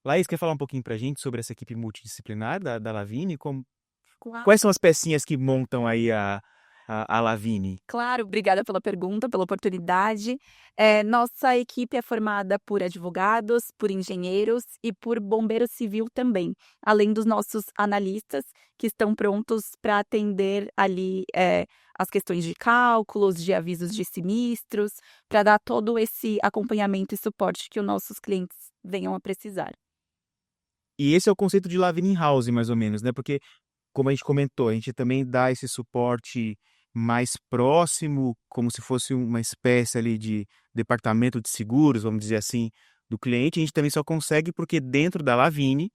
Laís, quer falar um pouquinho pra gente sobre essa equipe multidisciplinar da Lavini? Claro. Quais são as pecinhas que montam aí a Lavini? Claro, obrigada pela pergunta, pela oportunidade. Nossa equipe é formada por advogados, por engenheiros e por bombeiro civil também, além dos nossos analistas que estão prontos para atender ali as questões de cálculos, de avisos de sinistros, para dar todo esse acompanhamento e suporte que os nossos clientes venham a precisar. E esse é o conceito de Lavini House, mais ou menos, né? Porque, como a gente comentou, a gente também dá esse suporte mais próximo, como se fosse uma espécie ali de departamento de seguros, vamos dizer assim, do cliente. A gente também só consegue porque dentro da Lavini,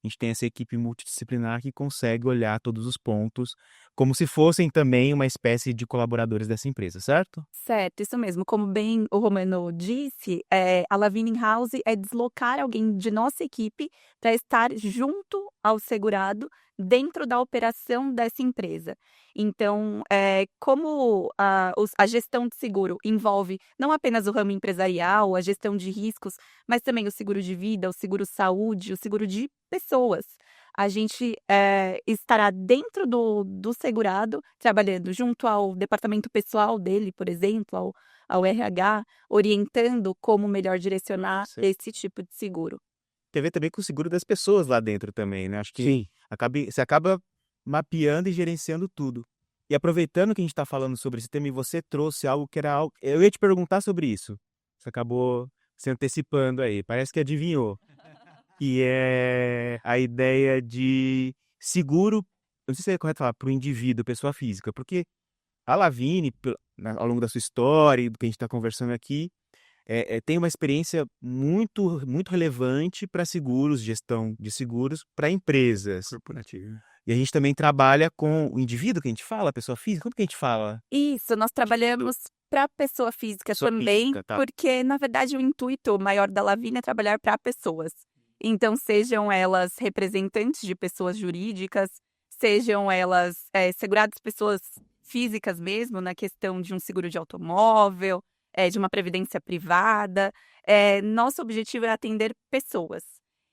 a gente tem essa equipe multidisciplinar que consegue olhar todos os pontos, como se fossem também uma espécie de colaboradores dessa empresa, certo? Certo, isso mesmo. Como bem o Romano disse, a Lavina House é deslocar alguém de nossa equipe para estar junto ao segurado dentro da operação dessa empresa. Então, como a gestão de seguro envolve não apenas o ramo empresarial, a gestão de riscos, mas também o seguro de vida, o seguro saúde, o seguro de pessoas. A gente estará dentro do segurado, trabalhando junto ao departamento pessoal dele, por exemplo, ao RH, orientando como melhor direcionar Sim. esse tipo de seguro. Tem a ver também com o seguro das pessoas lá dentro também, né? Acho que Sim. você acaba mapeando e gerenciando tudo. E aproveitando que a gente está falando sobre esse tema, e você trouxe algo que era algo. Eu ia te perguntar sobre isso. Você acabou se antecipando aí. Parece que adivinhou. Que é a ideia de seguro. Não sei se é correto falar para o indivíduo, pessoa física, porque a Lavini, ao longo da sua história e do que a gente está conversando aqui, tem uma experiência muito, muito relevante para seguros, gestão de seguros para empresas. Corporativo. E a gente também trabalha com o indivíduo que a gente fala, a pessoa física. Como que a gente fala? Isso, nós trabalhamos para a pessoa física Pessoa também, física, tá? porque, na verdade, o intuito maior da Lavina é trabalhar para pessoas. Então, sejam elas representantes de pessoas jurídicas, sejam elas seguradas pessoas físicas mesmo, na questão de um seguro de automóvel, de uma previdência privada. Nosso objetivo é atender pessoas.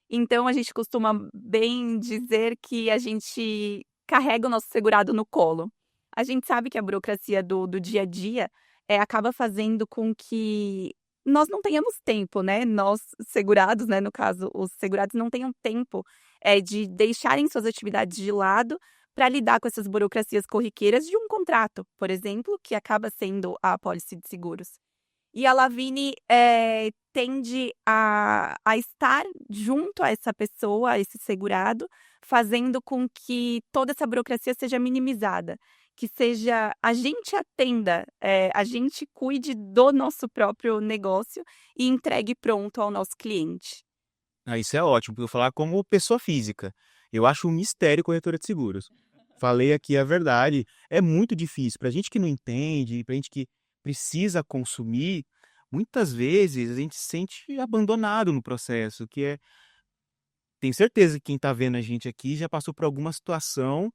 Então, a gente costuma bem dizer que a gente carrega o nosso segurado no colo. A gente sabe que a burocracia do dia a dia acaba fazendo com que nós não tenhamos tempo, né? Nós, segurados, né? No caso, os segurados não tenham tempo de deixarem suas atividades de lado para lidar com essas burocracias corriqueiras de um contrato, por exemplo, que acaba sendo a apólice de seguros. E a Lavini tende a estar junto a essa pessoa, a esse segurado, fazendo com que toda essa burocracia seja minimizada, que seja a gente atenda, a gente cuide do nosso próprio negócio e entregue pronto ao nosso cliente. Ah, isso é ótimo, porque eu falar como pessoa física. Eu acho um mistério corretora de seguros. Falei aqui a verdade. É muito difícil. Para a gente que não entende, para a gente que precisa consumir, muitas vezes a gente se sente abandonado no processo, tenho certeza que quem está vendo a gente aqui já passou por alguma situação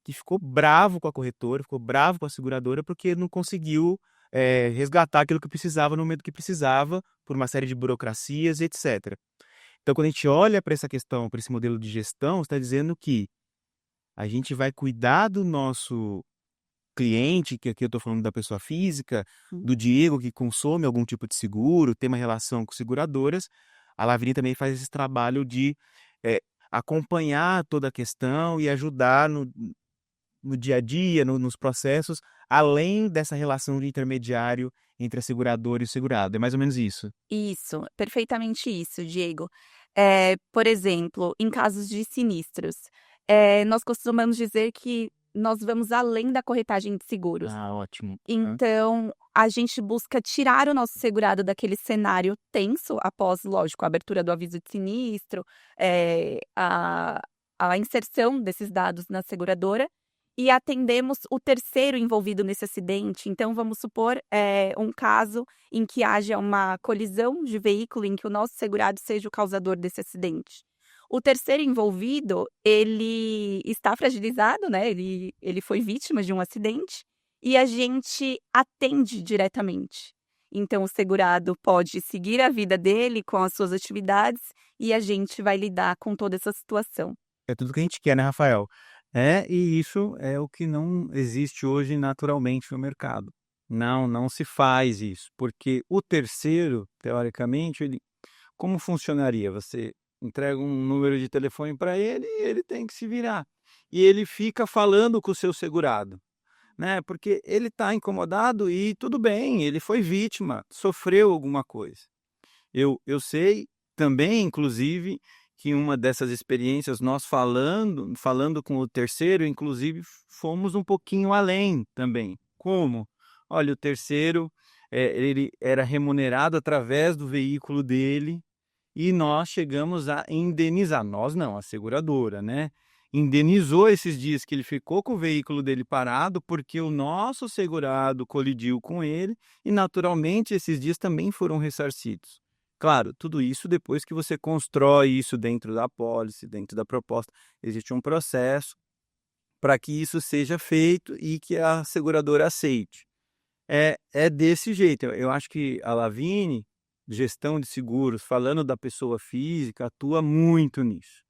que ficou bravo com a corretora, ficou bravo com a seguradora porque não conseguiu resgatar aquilo que precisava no momento que precisava, por uma série de burocracias, etc. Então, quando a gente olha para essa questão, para esse modelo de gestão, está dizendo que a gente vai cuidar do nosso cliente, que aqui eu estou falando da pessoa física, Hum. do Diego que consome algum tipo de seguro, tem uma relação com seguradoras. A Lavini também faz esse trabalho de eh, acompanhar toda a questão e ajudar no dia a dia, nos processos, além dessa relação de intermediário entre a seguradora e o segurado. É mais ou menos isso. Isso, perfeitamente isso, Diego. Por exemplo, em casos de sinistros, nós costumamos dizer que nós vamos além da corretagem de seguros. Ah, ótimo. Então, a gente busca tirar o nosso segurado daquele cenário tenso após, lógico, a abertura do aviso de sinistro, a inserção desses dados na seguradora e atendemos o terceiro envolvido nesse acidente. Então, vamos supor, um caso em que haja uma colisão de veículo em que o nosso segurado seja o causador desse acidente. O terceiro envolvido, ele está fragilizado, né? Ele foi vítima de um acidente e a gente atende diretamente. Então o segurado pode seguir a vida dele com as suas atividades e a gente vai lidar com toda essa situação. É tudo que a gente quer, né, Rafael? E isso é o que não existe hoje naturalmente no mercado. Não se faz isso, porque o terceiro, teoricamente, ele como funcionaria? Você entrega um número de telefone para ele e ele tem que se virar. E ele fica falando com o seu segurado, né, porque ele está incomodado e tudo bem, ele foi vítima, sofreu alguma coisa. Eu sei também, inclusive, que uma dessas experiências nós falando com o terceiro, inclusive fomos um pouquinho além também. Como? Olha, o terceiro, ele era remunerado através do veículo dele e nós chegamos a indenizar, nós não, a seguradora, né, indenizou esses dias que ele ficou com o veículo dele parado, porque o nosso segurado colidiu com ele e naturalmente esses dias também foram ressarcidos. Claro, tudo isso depois que você constrói isso dentro da apólice, dentro da proposta, existe um processo para que isso seja feito e que a seguradora aceite. É desse jeito, eu acho que a Lavine, gestão de seguros, falando da pessoa física, atua muito nisso.